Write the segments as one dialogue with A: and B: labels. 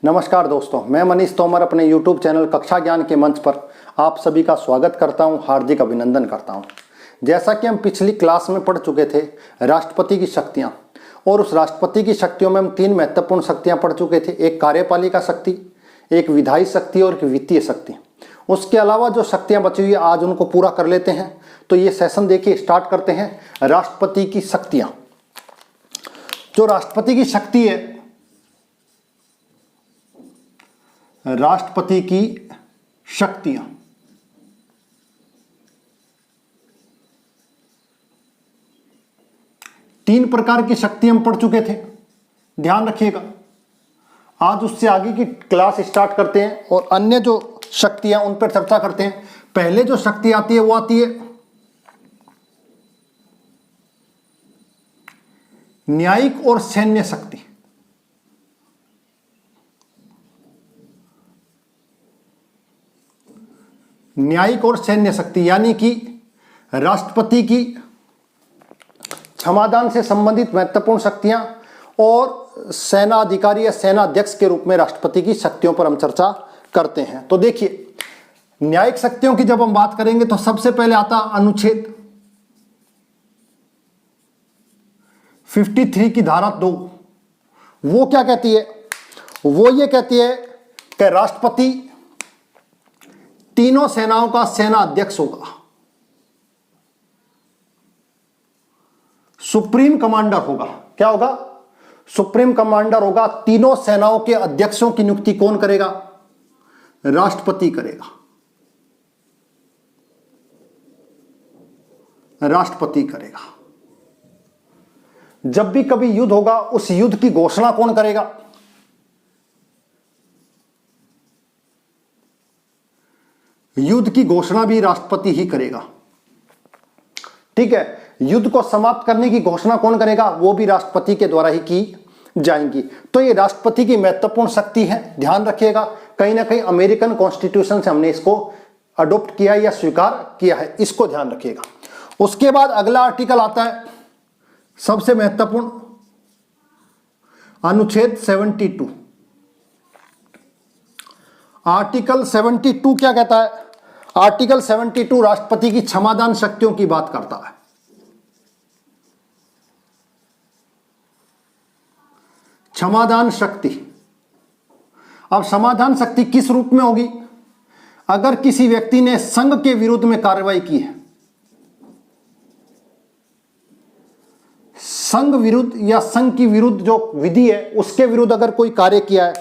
A: नमस्कार दोस्तों, मैं मनीष तोमर अपने YouTube चैनल कक्षा ज्ञान के मंच पर आप सभी का स्वागत करता हूं, हार्दिक अभिनंदन करता हूं। जैसा कि हम पिछली क्लास में पढ़ चुके थे राष्ट्रपति की शक्तियां, और उस राष्ट्रपति की शक्तियों में हम 3 महत्वपूर्ण शक्तियां पढ़ चुके थे। एक कार्यपालिका शक्ति, एक विधायी शक्ति और एक वित्तीय शक्ति। उसके अलावा जो शक्तियां बची हुई आज उनको पूरा कर लेते हैं। तो ये सेशन देखिए, स्टार्ट करते हैं राष्ट्रपति की शक्तियां। जो राष्ट्रपति की शक्ति है, राष्ट्रपति की शक्तियां, तीन प्रकार की शक्ति हम पढ़ चुके थे, ध्यान रखिएगा। आज उससे आगे की क्लास स्टार्ट करते हैं और अन्य जो शक्तियां उन पर चर्चा करते हैं। पहले जो शक्ति आती है वो आती है न्यायिक और सैन्य शक्ति। न्यायिक और सैन्य शक्ति यानी कि राष्ट्रपति की क्षमादान से संबंधित महत्वपूर्ण शक्तियां और सेना अधिकारी या सेना अध्यक्ष के रूप में राष्ट्रपति की शक्तियों पर हम चर्चा करते हैं। तो देखिए, न्यायिक शक्तियों की जब हम बात करेंगे तो सबसे पहले आता अनुच्छेद 53 की धारा 2। वो क्या कहती है? वो ये कहती है कि राष्ट्रपति तीनों सेनाओं का सेना अध्यक्ष होगा, सुप्रीम कमांडर होगा। क्या होगा? सुप्रीम कमांडर होगा। तीनों सेनाओं के अध्यक्षों की नियुक्ति कौन करेगा? राष्ट्रपति करेगा। राष्ट्रपति करेगा। जब भी कभी युद्ध होगा, उस युद्ध की घोषणा कौन करेगा? युद्ध की घोषणा भी राष्ट्रपति ही करेगा। ठीक है, युद्ध को समाप्त करने की घोषणा कौन करेगा? वो भी राष्ट्रपति के द्वारा ही की जाएंगी। तो ये राष्ट्रपति की महत्वपूर्ण शक्ति है, ध्यान रखिएगा। कहीं ना कहीं अमेरिकन कॉन्स्टिट्यूशन से हमने इसको अडॉप्ट किया या स्वीकार किया है, इसको ध्यान रखिएगा। उसके बाद अगला आर्टिकल आता है सबसे महत्वपूर्ण, अनुच्छेद 72। आर्टिकल 72 क्या कहता है? आर्टिकल 72 राष्ट्रपति की क्षमादान शक्तियों की बात करता है। क्षमादान शक्ति। अब क्षमादान शक्ति किस रूप में होगी? अगर किसी व्यक्ति ने संघ के विरुद्ध में कार्रवाई की है, संघ विरुद्ध या संघ की विरुद्ध जो विधि है उसके विरुद्ध अगर कोई कार्य किया है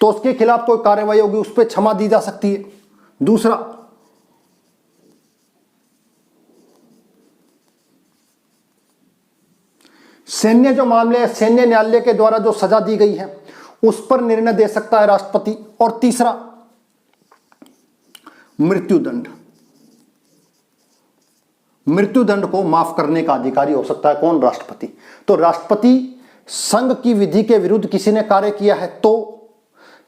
A: तो उसके खिलाफ कोई कार्रवाई होगी, उस पर क्षमा दी जा सकती है। दूसरा, सैन्य जो मामले है, सैन्य न्यायालय के द्वारा जो सजा दी गई है उस पर निर्णय दे सकता है राष्ट्रपति। और तीसरा, मृत्युदंड। मृत्युदंड को माफ करने का अधिकारी हो सकता है कौन? राष्ट्रपति। तो राष्ट्रपति संघ की विधि के विरुद्ध किसी ने कार्य किया है तो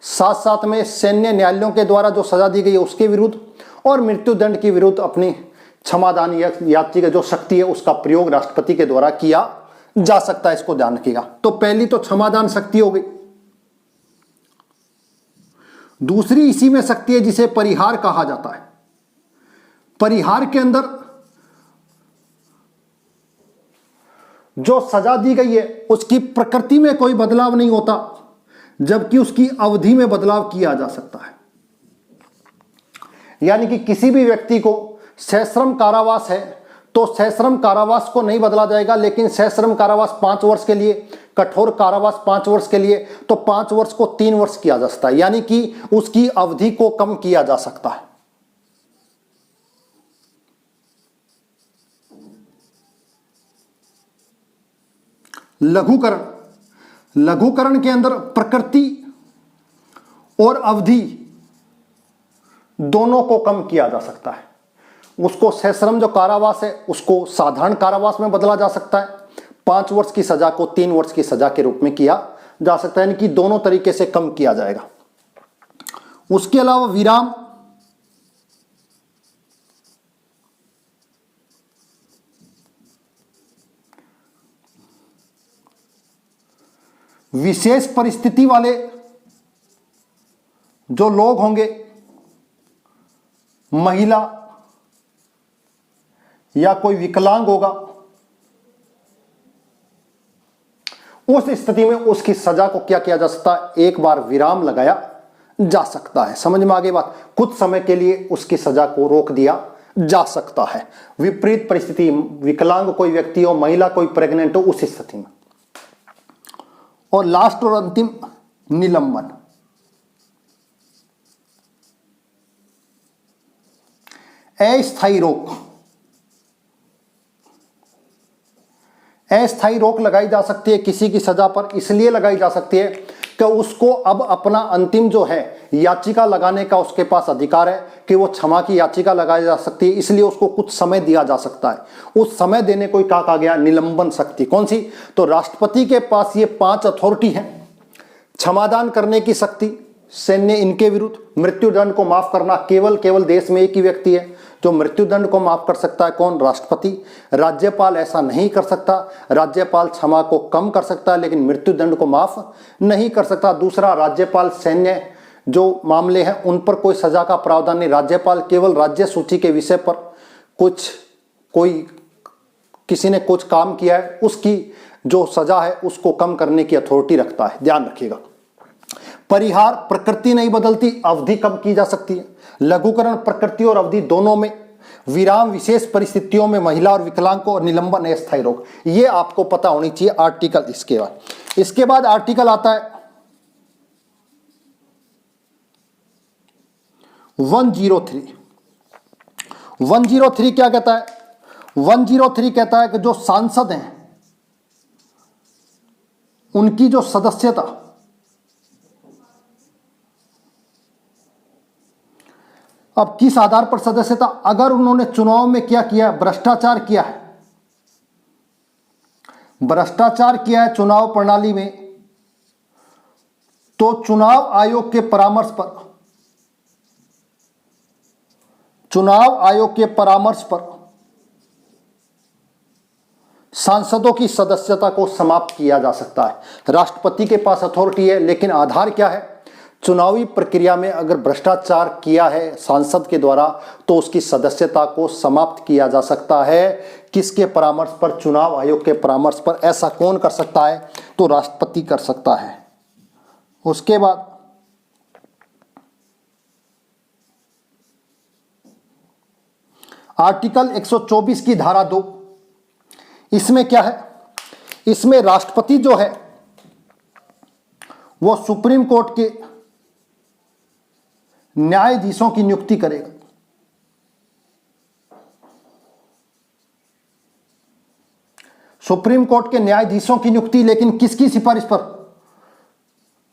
A: साथ साथ में सैन्य न्यायालयों के द्वारा जो सजा दी गई है उसके विरुद्ध और मृत्युदंड के विरुद्ध अपनी क्षमादान याचिका जो शक्ति है उसका प्रयोग राष्ट्रपति के द्वारा किया जा सकता है। इसको ध्यान रखिएगा। तो पहली तो क्षमादान शक्ति हो गई। दूसरी इसी में शक्ति है जिसे परिहार कहा जाता है। परिहार के अंदर जो सजा दी गई है उसकी प्रकृति में कोई बदलाव नहीं होता, जबकि उसकी अवधि में बदलाव किया जा सकता है। यानी कि किसी भी व्यक्ति को सश्रम कारावास है तो सश्रम कारावास को नहीं बदला जाएगा, लेकिन सश्रम कारावास 5 वर्ष के लिए, कठोर कारावास 5 वर्ष के लिए, तो 5 वर्ष को 3 वर्ष किया जा सकता है। यानी कि उसकी अवधि को कम किया जा सकता है। लघुकरण। लघुकरण के अंदर प्रकृति और अवधि दोनों को कम किया जा सकता है। उसको सश्रम जो कारावास है उसको साधारण कारावास में बदला जा सकता है। 5 वर्ष की सजा को 3 वर्ष की सजा के रूप में किया जा सकता है, यानी कि दोनों तरीके से कम किया जाएगा। उसके अलावा विराम। विशेष परिस्थिति वाले जो लोग होंगे, महिला या कोई विकलांग होगा, उस स्थिति में उसकी सजा को क्या किया जा सकता है, एक बार विराम लगाया जा सकता है। समझ में आ गई बात? कुछ समय के लिए उसकी सजा को रोक दिया जा सकता है। विपरीत परिस्थिति, विकलांग कोई व्यक्ति हो, महिला कोई प्रेग्नेंट हो, उस स्थिति में। और लास्ट और अंतिम, निलंबन। अस्थायी रोक। अस्थायी रोक लगाई जा सकती है किसी की सजा पर, इसलिए लगाई जा सकती है कि उसको अब अपना अंतिम जो है याचिका लगाने का उसके पास अधिकार है कि वो क्षमा की याचिका लगाई जा सकती है, इसलिए उसको कुछ समय दिया जा सकता है। उस समय देने को क्या कहा गया, निलंबन शक्ति। कौन सी? तो राष्ट्रपति के पास ये 5 अथॉरिटी है। क्षमादान करने की शक्ति सैन्य इनके विरुद्ध, मृत्युदंड को माफ करना, केवल देश में एक ही व्यक्ति है जो मृत्युदंड को माफ कर सकता है, कौन? राष्ट्रपति। राज्यपाल ऐसा नहीं कर सकता, राज्यपाल क्षमा को कम कर सकता है लेकिन मृत्युदंड को माफ नहीं कर सकता। दूसरा, राज्यपाल सैन्य जो मामले हैं उन पर कोई सजा का प्रावधान नहीं, राज्यपाल केवल राज्य सूची के विषय पर किसी ने कुछ काम किया है उसकी जो सजा है उसको कम करने की अथॉरिटी रखता है, ध्यान रखिएगा। परिहार, प्रकृति नहीं बदलती, अवधि कम की जा सकती है। लघुकरण, प्रकृति और अवधि दोनों में। विराम, विशेष परिस्थितियों में महिला और विकलांग को। और निलंबन, अस्थायी रोक। ये आपको पता होनी चाहिए आर्टिकल। इसके बाद आर्टिकल आता है 103। 103 क्या कहता है? 103 कहता है कि जो सांसद हैं उनकी जो सदस्यता अब किस आधार पर सदस्यता, अगर उन्होंने चुनाव में क्या किया है, भ्रष्टाचार किया है, भ्रष्टाचार किया है चुनाव प्रणाली में, तो चुनाव आयोग के परामर्श पर सांसदों की सदस्यता को समाप्त किया जा सकता है। राष्ट्रपति के पास अथॉरिटी है लेकिन आधार क्या है, चुनावी प्रक्रिया में अगर भ्रष्टाचार किया है सांसद के द्वारा तो उसकी सदस्यता को समाप्त किया जा सकता है। किसके परामर्श पर? चुनाव आयोग के परामर्श पर। ऐसा कौन कर सकता है? तो राष्ट्रपति कर सकता है। उसके बाद आर्टिकल 124 की धारा 2, इसमें क्या है? इसमें राष्ट्रपति जो है वो सुप्रीम कोर्ट के न्यायाधीशों की नियुक्ति करेगा। सुप्रीम कोर्ट के न्यायाधीशों की नियुक्ति, लेकिन किसकी सिफारिश पर?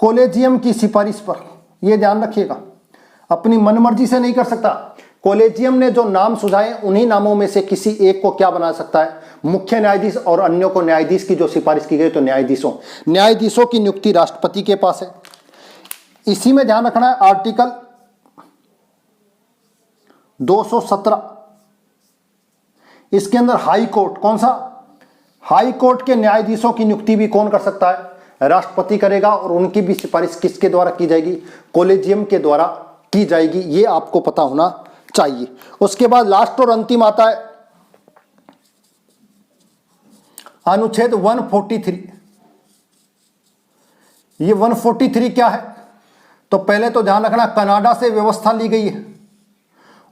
A: कॉलेजियम की सिफारिश पर। यह ध्यान रखिएगा, अपनी मनमर्जी से नहीं कर सकता। कॉलेजियम ने जो नाम सुझाए उन्हीं नामों में से किसी एक को क्या बना सकता है? मुख्य न्यायाधीश, और अन्यों को न्यायाधीश की जो सिफारिश की गई तो न्यायाधीशों की नियुक्ति राष्ट्रपति के पास है। इसी में ध्यान रखना है आर्टिकल 217, इसके अंदर हाई कोर्ट। कौन सा? हाई कोर्ट के न्यायाधीशों की नियुक्ति भी कौन कर सकता है? राष्ट्रपति करेगा, और उनकी भी सिफारिश किसके द्वारा की जाएगी? कॉलेजियम के द्वारा की जाएगी। ये आपको पता होना चाहिए। उसके बाद लास्ट और अंतिम आता है अनुच्छेद 143। ये 143 क्या है? तो पहले तो ध्यान रखना कनाडा से व्यवस्था ली गई है,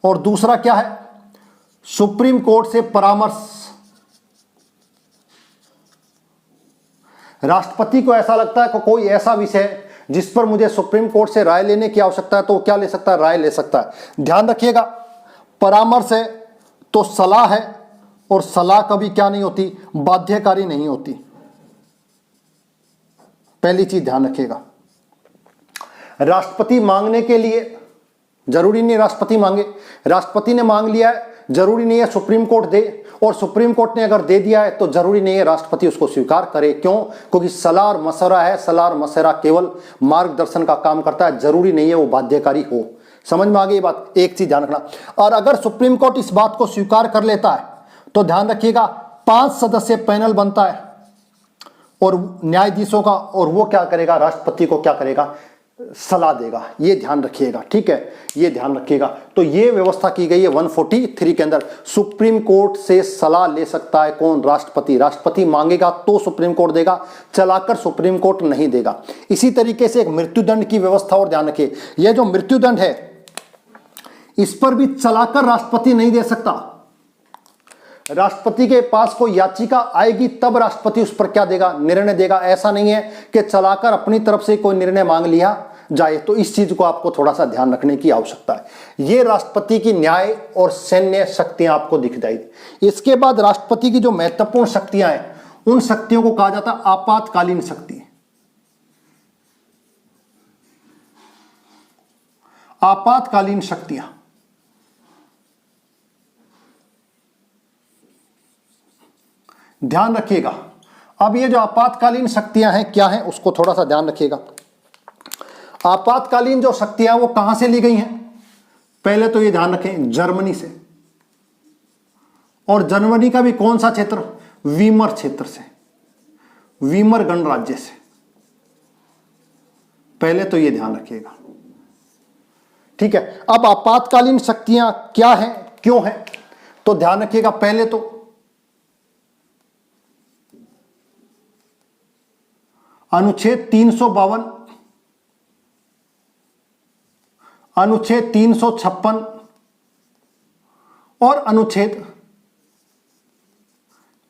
A: और दूसरा क्या है? सुप्रीम कोर्ट से परामर्श। राष्ट्रपति को ऐसा लगता है कि कोई ऐसा विषय है जिस पर मुझे सुप्रीम कोर्ट से राय लेने की आवश्यकता है, तो वो क्या ले सकता है? राय ले सकता है। ध्यान रखिएगा, परामर्श है तो सलाह है, और सलाह कभी क्या नहीं होती? बाध्यकारी नहीं होती। पहली चीज ध्यान रखिएगा। राष्ट्रपति मांगने के लिए जरूरी नहीं राष्ट्रपति मांगे, राष्ट्रपति ने मांग लिया है, जरूरी नहीं है सुप्रीम कोर्ट दे, और सुप्रीम कोर्ट ने अगर दे दिया है तो जरूरी नहीं है राष्ट्रपति उसको स्वीकार करे। क्यों? क्योंकि सलाह और मशवरा है, सलाह और मशवरा केवल मार्गदर्शन का काम करता है, जरूरी नहीं है वो बाध्यकारी हो। समझ में आ गई बात? एक चीज ध्यान रखना। और अगर सुप्रीम कोर्ट इस बात को स्वीकार कर लेता है तो ध्यान रखिएगा 5 सदस्य पैनल बनता है और न्यायाधीशों का, और वो क्या करेगा? राष्ट्रपति को क्या करेगा? सलाह देगा, ये ध्यान रखिएगा, ठीक है, ये ध्यान रखिएगा। तो ये व्यवस्था की गई है 143 के अंदर। सुप्रीम कोर्ट से सलाह ले सकता है कौन? राष्ट्रपति। राष्ट्रपति मांगेगा तो सुप्रीम कोर्ट देगा, चलाकर सुप्रीम कोर्ट नहीं देगा। इसी तरीके से एक मृत्युदंड की व्यवस्था और ध्यान रखिए, यह जो मृत्युदंड है इस पर भी चलाकर राष्ट्रपति नहीं दे सकता। राष्ट्रपति के पास कोई याचिका आएगी तब राष्ट्रपति उस पर क्या देगा? निर्णय देगा। ऐसा नहीं है कि चलाकर अपनी तरफ से कोई निर्णय मांग लिया जाए। तो इस चीज को आपको थोड़ा सा ध्यान रखने की आवश्यकता है। ये राष्ट्रपति की न्याय और सैन्य शक्तियां आपको दिख जाएगी। इसके बाद राष्ट्रपति की जो महत्वपूर्ण शक्तियां हैं उन शक्तियों को कहा जाता है आपातकालीन शक्ति। आपातकालीन शक्तियां, ध्यान रखिएगा। अब ये जो आपातकालीन शक्तियां हैं क्या हैं उसको थोड़ा सा ध्यान रखिएगा। आपातकालीन जो शक्तियां वो कहां से ली गई हैं? पहले तो ये ध्यान रखें जर्मनी से, और जर्मनी का भी कौन सा क्षेत्र? वीमर क्षेत्र से, वीमर गणराज्य से। पहले तो ये ध्यान रखिएगा, ठीक है। अब आपातकालीन शक्तियां क्या हैं, क्यों हैं, तो ध्यान रखिएगा। पहले तो अनुच्छेद 352, अनुच्छेद 356 और अनुच्छेद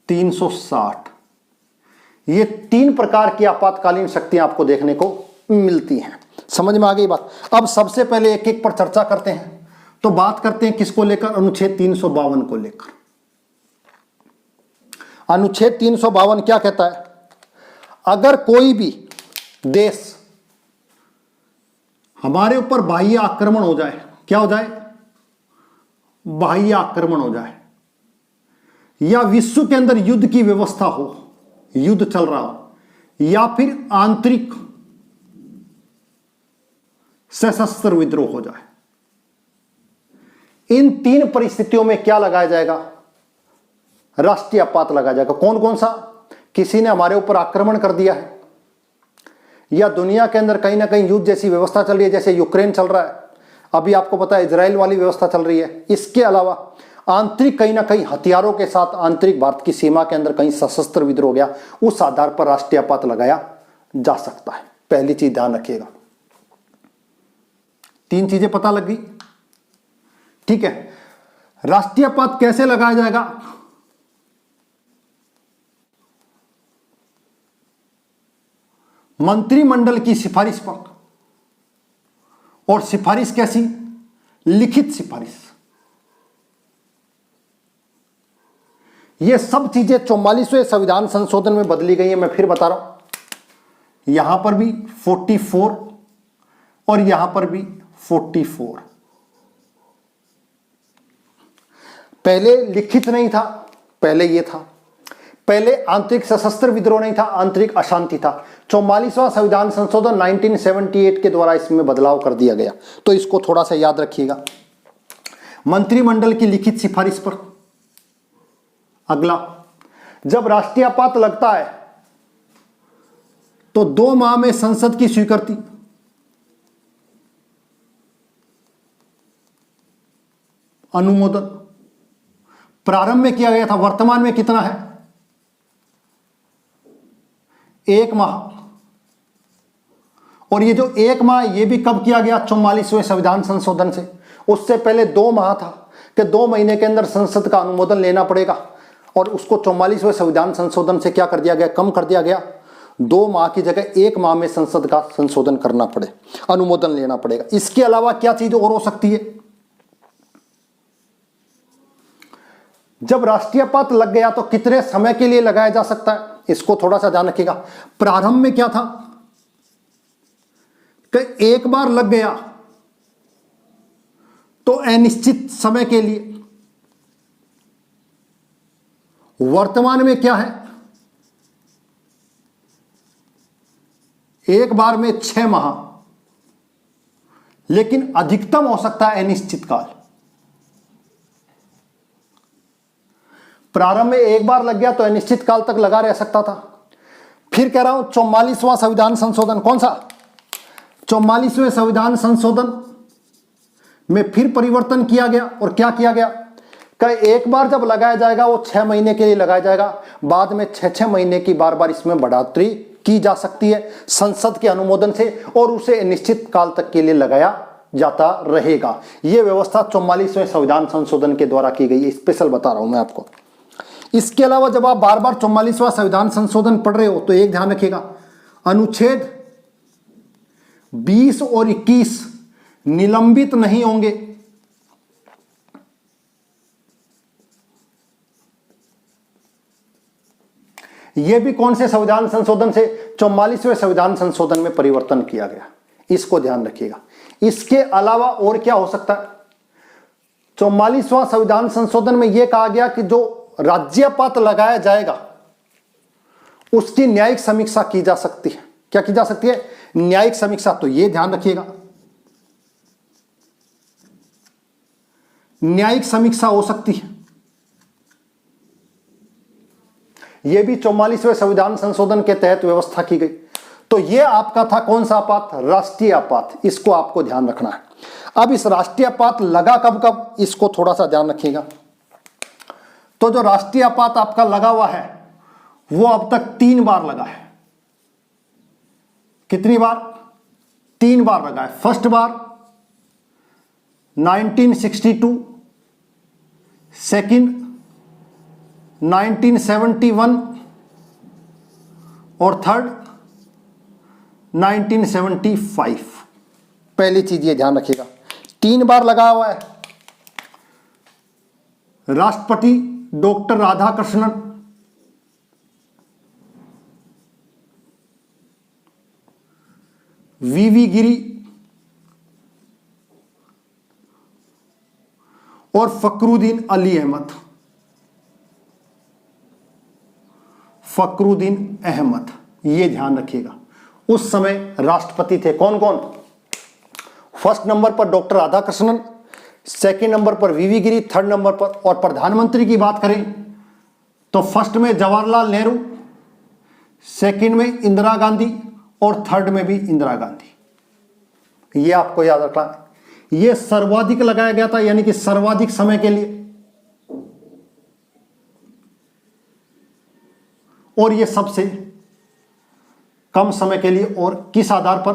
A: 360, ये 3 प्रकार की आपातकालीन शक्तियां आपको देखने को मिलती हैं। समझ में आ गई बात? अब सबसे पहले एक एक पर चर्चा करते हैं। तो बात करते हैं किसको लेकर? अनुच्छेद 352 को लेकर। अनुच्छेद 352 क्या कहता है? अगर कोई भी देश हमारे ऊपर बाह्य आक्रमण हो जाए, क्या हो जाए? बाह्य आक्रमण हो जाए, या विश्व के अंदर युद्ध की व्यवस्था हो, युद्ध चल रहा हो, या फिर आंतरिक सशस्त्र विद्रोह हो जाए, इन 3 परिस्थितियों में क्या लगाया जाएगा? राष्ट्रीय आपात लगाया जाएगा। कौन कौन सा? किसी ने हमारे ऊपर आक्रमण कर दिया है, या दुनिया के अंदर कहीं ना कहीं युद्ध जैसी व्यवस्था चल रही है, जैसे यूक्रेन चल रहा है, अभी आपको पता है इजराइल वाली व्यवस्था चल रही है। इसके अलावा आंतरिक कहीं ना कहीं हथियारों के साथ आंतरिक भारत की सीमा के अंदर कहीं सशस्त्र विद्रोह हो गया, उस आधार पर राष्ट्रीय आपात लगाया जा सकता है। पहली चीज ध्यान रखिएगा। 3 चीजें पता लग गई, ठीक है। राष्ट्रीय आपात कैसे लगाया जाएगा? मंत्रिमंडल की सिफारिश पर, और सिफारिश कैसी? लिखित सिफारिश। ये सब चीजें 44वें संविधान संशोधन में बदली गई है। मैं फिर बता रहा हूं, यहां पर भी 44 और यहां पर भी 44। पहले लिखित नहीं था, पहले ये था। पहले आंतरिक सशस्त्र विद्रोह नहीं था, आंतरिक अशांति था। 44वां संविधान संशोधन 1978 के द्वारा इसमें बदलाव कर दिया गया। तो इसको थोड़ा सा याद रखिएगा। मंत्रिमंडल की लिखित सिफारिश पर। अगला, जब राष्ट्रीय आपात लगता है तो 2 माह में संसद की स्वीकृति, अनुमोदन। प्रारंभ में किया गया था, वर्तमान में कितना है? 1 माह। और ये जो 1 माह, ये भी कब किया गया? 44वें संविधान संशोधन से। उससे पहले 2 माह था कि 2 महीने के अंदर संसद का अनुमोदन लेना पड़ेगा, और उसको 44वें संविधान संशोधन से क्या कर दिया गया? कम कर दिया गया। 2 माह की जगह 1 माह में संसद का संशोधन करना पड़े, अनुमोदन लेना पड़ेगा। इसके अलावा क्या चीज और हो सकती है? जब राष्ट्रीय आपात लग गया तो कितने समय के लिए लगाया जा सकता है? इसको थोड़ा सा ध्यान रखिएगा। प्रारंभ में क्या था कि एक बार लग गया तो अनिश्चित समय के लिए। वर्तमान में क्या है? एक बार में 6 माह, लेकिन अधिकतम हो सकता है अनिश्चित काल। प्रारंभ में एक बार लग गया तो अनिश्चित काल तक लगा रह सकता था। फिर कह रहा हूं 44वां संविधान संशोधन, कौन सा? 44वें संविधान संशोधन में फिर परिवर्तन किया गया। और क्या किया गया कि एक बार जब लगाया जाएगा वो 6 महीने के लिए लगाया जाएगा, बाद में 6-6 महीने की बार बार इसमें बढ़ोतरी की जा सकती है संसद के अनुमोदन से, और उसे निश्चित काल तक के लिए लगाया जाता रहेगा। यह व्यवस्था 44वें संविधान संशोधन के द्वारा की गई है, स्पेशल बता रहा हूं मैं आपको। इसके अलावा जब आप बार बार 44वां संविधान संशोधन पढ़ रहे हो तो एक ध्यान रखिएगा, अनुच्छेद 20 और 21 निलंबित नहीं होंगे। यह भी कौन से संविधान संशोधन से? 44वें संविधान संशोधन में परिवर्तन किया गया, इसको ध्यान रखिएगा। इसके अलावा और क्या हो सकता है? 44वां संविधान संशोधन में यह कहा गया कि जो राज्यपात लगाया जाएगा उसकी न्यायिक समीक्षा की जा सकती है। क्या की जा सकती है? न्यायिक समीक्षा। तो यह ध्यान रखिएगा, न्यायिक समीक्षा हो सकती है। यह भी 44वें संविधान संशोधन के तहत व्यवस्था की गई। तो यह आपका था कौन सा आपात? राष्ट्रीय आपात। इसको आपको ध्यान रखना है। अब इस राष्ट्रीय आपात लगा कब कब, इसको थोड़ा सा ध्यान रखिएगा। तो जो राष्ट्रीय आपात आपका लगा हुआ है वो अब तक 3 बार लगा है। कितनी बार? 3 बार लगा है। फर्स्ट बार 1962, सेकंड 1971 और थर्ड 1975। पहली चीज ये ध्यान रखिएगा, 3 बार लगा हुआ है। राष्ट्रपति डॉक्टर राधाकृष्णन, वीवी गिरी और फखरुद्दीन अली अहमद। फखरुद्दीन अहमद, ये ध्यान रखिएगा। उस समय राष्ट्रपति थे कौन कौन? फर्स्ट नंबर पर डॉक्टर राधाकृष्णन, सेकंड नंबर पर वीवी गिरी, थर्ड नंबर पर। और प्रधानमंत्री की बात करें तो फर्स्ट में जवाहरलाल नेहरू, सेकंड में इंदिरा गांधी और थर्ड में भी इंदिरा गांधी। ये आपको याद रखना है। ये सर्वाधिक लगाया गया था, यानी कि सर्वाधिक समय के लिए, और ये सबसे कम समय के लिए। और किस आधार पर?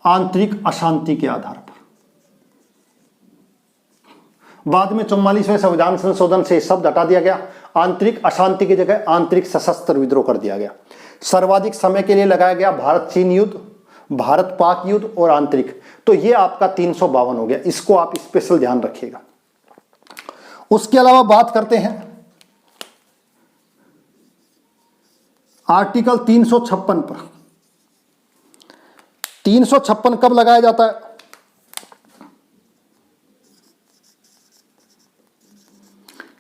A: आंतरिक अशांति के आधार पर। बाद में 44वें संविधान संशोधन से शब्द हटा दिया गया, आंतरिक अशांति की जगह आंतरिक सशस्त्र विद्रोह कर दिया गया। सर्वाधिक समय के लिए लगाया गया भारत चीन युद्ध, भारत पाक युद्ध और आंतरिक। तो ये आपका 352 हो गया, इसको आप स्पेशल ध्यान रखिएगा। उसके अलावा बात करते हैं आर्टिकल 356 पर। 356 कब लगाया जाता है?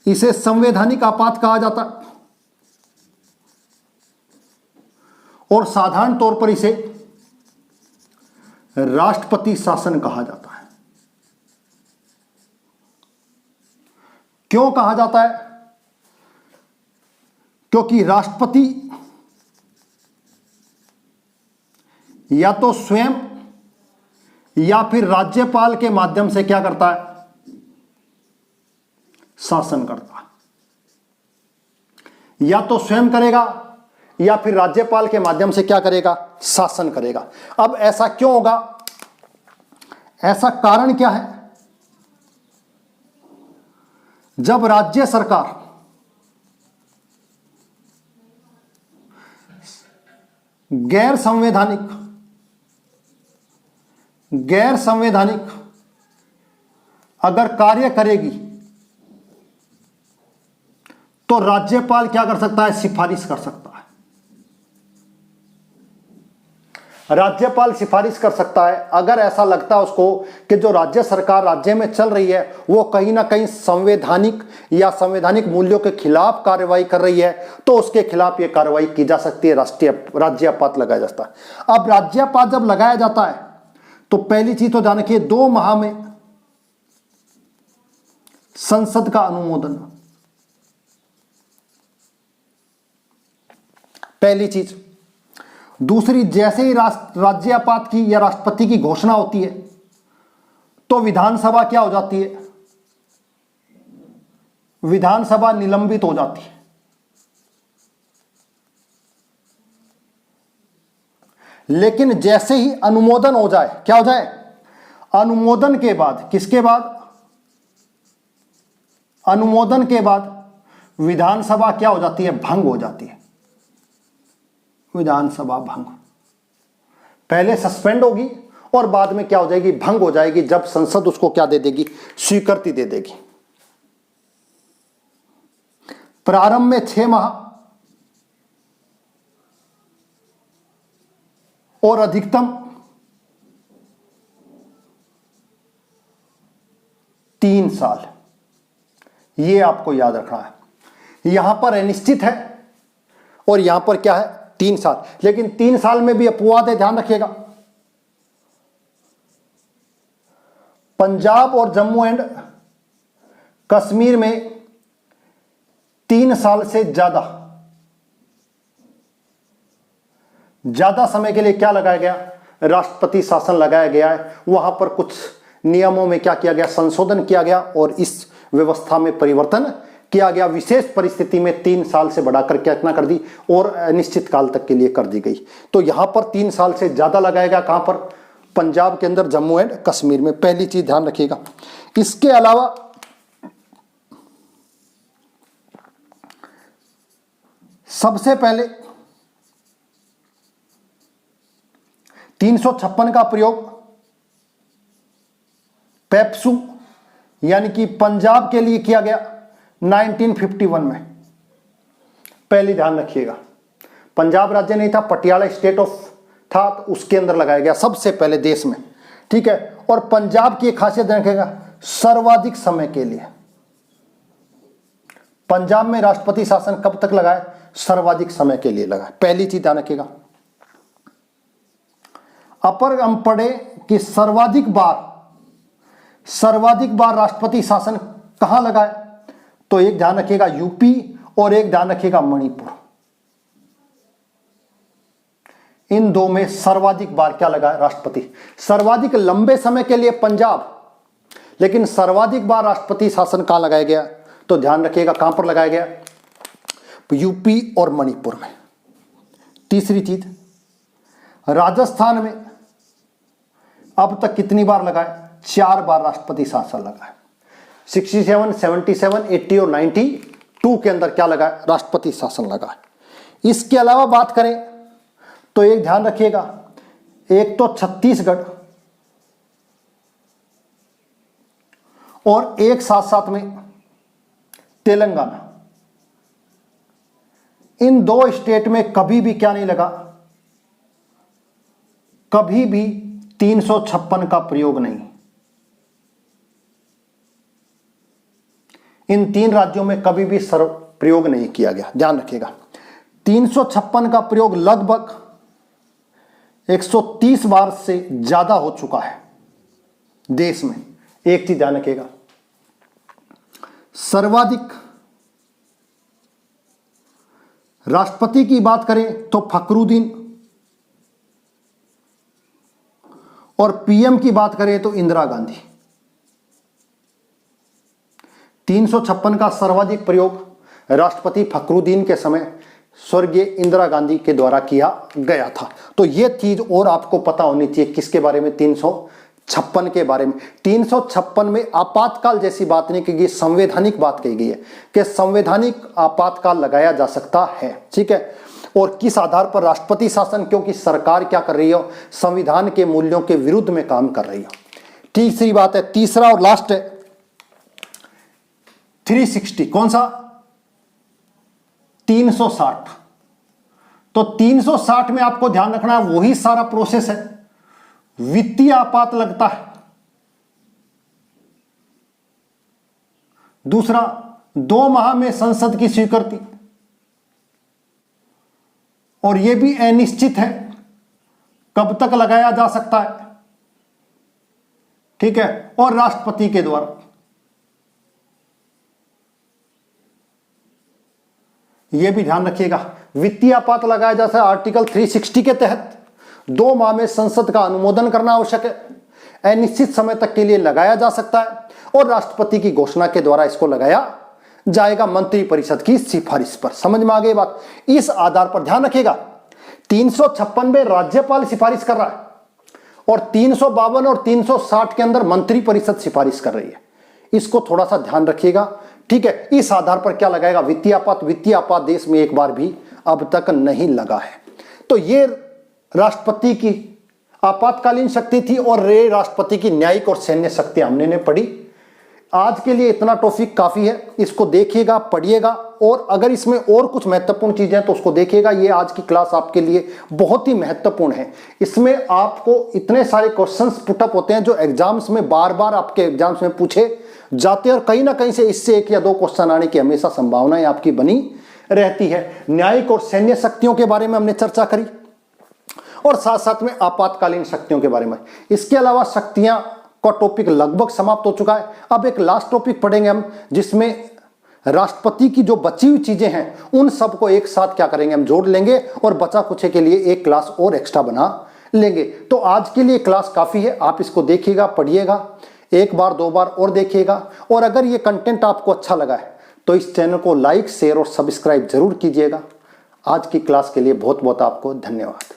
A: इसे संवैधानिक आपात कहा जाता है और साधारण तौर पर इसे राष्ट्रपति शासन कहा जाता है। क्यों कहा जाता है? क्योंकि राष्ट्रपति या तो स्वयं या फिर राज्यपाल के माध्यम से क्या करता है? शासन करता है। या तो स्वयं करेगा या फिर राज्यपाल के माध्यम से क्या करेगा? शासन करेगा। अब ऐसा क्यों होगा? ऐसा कारण क्या है? जब राज्य सरकार गैर संवैधानिक अगर कार्य करेगी तो राज्यपाल क्या कर सकता है? सिफारिश कर सकता है। राज्यपाल सिफारिश कर सकता है अगर ऐसा लगता है उसको कि जो राज्य सरकार राज्य में चल रही है वो कहीं ना कहीं संवैधानिक या संवैधानिक मूल्यों के खिलाफ कार्रवाई कर रही है, तो उसके खिलाफ ये कार्रवाई की जा सकती है, राज्यपात लगाया जाता है। अब राज्यपात जब लगाया जाता है तो पहली चीज तो जान रखिए, 2 माह में संसद का अनुमोदन। पहली चीज। दूसरी, जैसे ही राज्यपात की या राष्ट्रपति की घोषणा होती है तो विधानसभा क्या हो जाती है, विधानसभा निलंबित हो जाती है। लेकिन जैसे ही अनुमोदन हो जाए, क्या हो जाए, अनुमोदन के बाद, किसके बाद, अनुमोदन के बाद विधानसभा क्या हो जाती है, भंग हो जाती है। विधानसभा भंग, पहले सस्पेंड होगी और बाद में क्या हो जाएगी, भंग हो जाएगी, जब संसद उसको क्या दे देगी, स्वीकृति दे देगी। प्रारंभ में 6 माह और अधिकतम 3 साल, ये आपको याद रखना है। यहां पर अनिश्चित है और यहां पर क्या है, 3 साल। लेकिन 3 साल में भी अपवाद है, ध्यान रखिएगा। पंजाब और जम्मू एंड कश्मीर में 3 साल से ज्यादा समय के लिए क्या लगाया गया, राष्ट्रपति शासन लगाया गया है। वहां पर कुछ नियमों में क्या किया गया, संशोधन किया गया और इस व्यवस्था में परिवर्तन किया गया। विशेष परिस्थिति में 3 साल से बढ़ाकर कितना कर दी, और निश्चित काल तक के लिए कर दी गई। तो यहां पर 3 साल से ज्यादा लगाया गया, कहां पर, पंजाब के अंदर, जम्मू एंड कश्मीर में। पहली चीज ध्यान रखिएगा। इसके अलावा सबसे पहले 356 का प्रयोग पेप्सू यानी कि पंजाब के लिए किया गया 1951 में। पहले ध्यान रखिएगा, पंजाब राज्य नहीं था, पटियाला स्टेट ऑफ था, तो उसके अंदर लगाया गया सबसे पहले देश में, ठीक है। और पंजाब की एक खासियत रखेगा, सर्वाधिक समय के लिए। पंजाब में राष्ट्रपति शासन कब तक लगाए, सर्वाधिक समय के लिए लगाए। पहली चीज ध्यान रखिएगा। अपर हम पढ़े कि सर्वाधिक बार राष्ट्रपति शासन कहां लगाए, तो एक ध्यान रखिएगा यूपी और एक ध्यान रखिएगा मणिपुर। इन दो में सर्वाधिक बार क्या लगाए, राष्ट्रपति। सर्वाधिक लंबे समय के लिए पंजाब, लेकिन सर्वाधिक बार राष्ट्रपति शासन कहां लगाया गया, तो ध्यान रखिएगा कहां पर लगाया गया, यूपी और मणिपुर में। तीसरी चीज, राजस्थान में अब तक कितनी बार लगाए, 4 बार राष्ट्रपति शासन लगाए। 67, 77, 80 और 92 के अंदर क्या लगा, राष्ट्रपति शासन लगा। इसके अलावा बात करें तो एक ध्यान रखिएगा, एक तो छत्तीसगढ़ और एक साथ साथ में तेलंगाना, इन 2 स्टेट में कभी भी क्या नहीं लगा, कभी भी 356 का प्रयोग नहीं। इन 3 राज्यों में कभी भी प्रयोग नहीं किया गया, ध्यान रखिएगा। 356 का प्रयोग लगभग 130 बार से ज्यादा हो चुका है देश में। एक चीज ध्यान रखिएगा, सर्वाधिक राष्ट्रपति की बात करें तो फखरुद्दीन, और पीएम की बात करें तो इंदिरा गांधी। 356 का सर्वाधिक प्रयोग राष्ट्रपति फखरुद्दीन के समय स्वर्गीय इंदिरा गांधी के द्वारा किया गया था। तो यह चीज और आपको पता होनी चाहिए, किसके बारे में, 356 के बारे में। 356 में आपातकाल जैसी बात नहीं की गई, संवैधानिक बात कही गई है कि संवैधानिक आपातकाल लगाया जा सकता है, ठीक है। और किस आधार पर, राष्ट्रपति शासन, क्योंकि सरकार क्या कर रही हो, संविधान के मूल्यों के विरुद्ध में काम कर रही हो। तीसरी बात है, तीसरा और लास्ट है 360, कौन सा, 360। तो 360 में आपको ध्यान रखना है, वही सारा प्रोसेस है, वित्तीय आपात लगता है। दूसरा, 2 माह में संसद की स्वीकृति, और यह भी अनिश्चित है कब तक लगाया जा सकता है, ठीक है, और राष्ट्रपति के द्वारा। ये भी ध्यान रखिएगा। वित्तीय आपात लगाया जा सकता है आर्टिकल 360 के तहत। 2 माह में संसद का अनुमोदन करना आवश्यक है। अनिश्चित समय तक के लिए लगाया जा सकता है और राष्ट्रपति की घोषणा के द्वारा इसको लगाया जाएगा मंत्रिपरिषद की सिफारिश पर। समझ में आ गई बात। इस आधार पर ध्यान रखिएगा 356 में राज्यपाल सिफारिश कर रहा है और 352 और 360 के अंदर मंत्रिपरिषद सिफारिश कर रही है। इसको थोड़ा सा ध्यान रखिएगा, ठीक है। इस आधार पर क्या लगाएगा, वित्तीय आपात देश में एक बार भी अब तक नहीं लगा है। तो ये राष्ट्रपति की आपातकालीन शक्ति थी और रे राष्ट्रपति की न्यायिक और सैन्य शक्ति हमने पढ़ी। आज के लिए इतना टॉपिक काफी है, इसको देखिएगा, पढ़िएगा और अगर इसमें और कुछ महत्वपूर्ण चीजें हैं तो उसको देखिएगा। ये आज की क्लास आपके लिए बहुत ही महत्वपूर्ण है। इसमें आपको इतने सारे क्वेश्चंस पुटअप होते हैं जो एग्जाम्स में बार बार आपके एग्जाम्स में पूछे जाते हैं और कहीं ना कहीं से इससे 1 या 2 क्वेश्चन आने की हमेशा संभावनाएं आपकी बनी रहती है। न्यायिक और सैन्य शक्तियों के बारे में हमने चर्चा करी और साथ साथ में आपातकालीन शक्तियों के बारे में। इसके अलावा शक्तियां का टॉपिक लगभग समाप्त हो चुका है। अब एक लास्ट टॉपिक पढ़ेंगे हम जिसमें राष्ट्रपति की जो बची हुई चीजें हैं उन सबको एक साथ क्या करेंगे, हम जोड़ लेंगे और बचा कुछ के लिए एक क्लास और एक्स्ट्रा बना लेंगे। तो आज के लिए क्लास काफी है, आप इसको देखिएगा, पढ़िएगा, 1 बार 2 बार और देखिएगा। और अगर ये कंटेंट आपको अच्छा लगा है तो इस चैनल को लाइक, शेयर और सब्सक्राइब जरूर कीजिएगा। आज की क्लास के लिए बहुत बहुत आपको धन्यवाद।